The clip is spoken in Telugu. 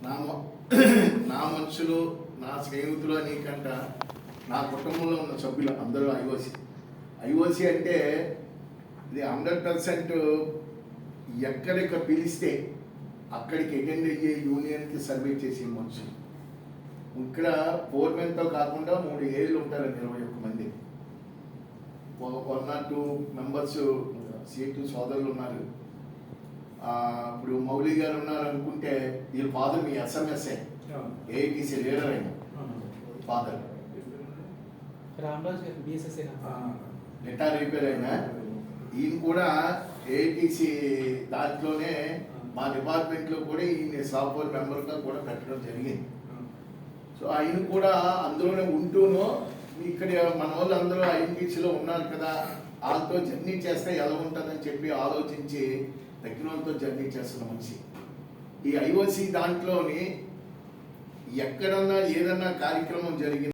నా నా మనుషులు, నా స్నేహితులు నీకంట నా కుటుంబంలో ఉన్న సభ్యులు అందరూ ఐఓసి అంటే ఇది 100% ఎక్కడికి పిలిస్తే అక్కడికి అటెండ్ అయ్యే యూనియన్కి సర్వే చేసే మనుషులు. ఇక్కడ ఫోర్మెన్తో కాకుండా 3 ఏళ్ళు ఉంటారు, 21 మంది. 1 or 2 మెంబర్స్ సీటు సోదరులు ఉన్నారు. ఇప్పుడు మౌలి గారు ఉన్నారు అనుకుంటే వీళ్ళ ఫాదర్ మీ ఎస్ఎంఎస్ఏ ఏఐటీసీ లీడర్ అయిన ఫాదర్ రిటైర్ అయిపోయారు అయినా. ఈయన కూడా ఏఐటీసీ దాంట్లోనే మా డిపార్ట్మెంట్లో కూడా ఈయన సాఫ్ట్వేర్ మెంబర్గా కూడా పెట్టడం జరిగింది. సో ఆయన కూడా అందులోనే ఉంటూనో ఇక్కడ మన వాళ్ళు అందరూ ఐఎన్టీసీలో ఉన్నారు కదా, వాళ్ళతో జర్నీ చేస్తే ఎలా ఉంటుందని చెప్పి ఆలోచించి తగ్గిన వాళ్ళతో జర్నీ చేస్తున్న మనిషి. ఈ ఐఓసి దాంట్లోని ఎక్కడన్నా ఏదన్నా కార్యక్రమం జరిగింది